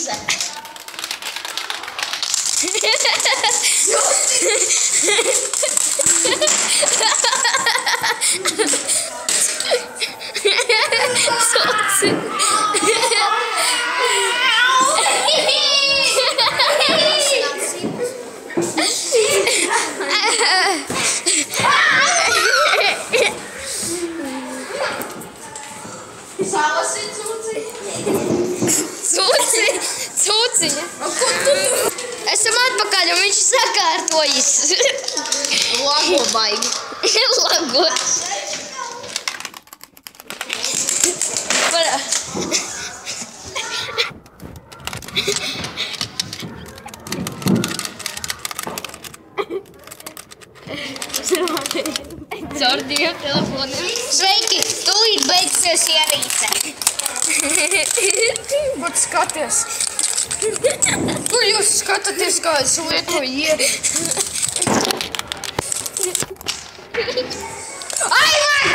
Ieroze. Cūciņa. Esam atpakaļ un viņš sakārtojas. Lago baigi. Lago. Caur diviem telefoniem. Sveiki, tūlīt beigsies ierīce. Bet skaties. Kur jūs skatāties, kā es lietoju ierīci? Ai, man!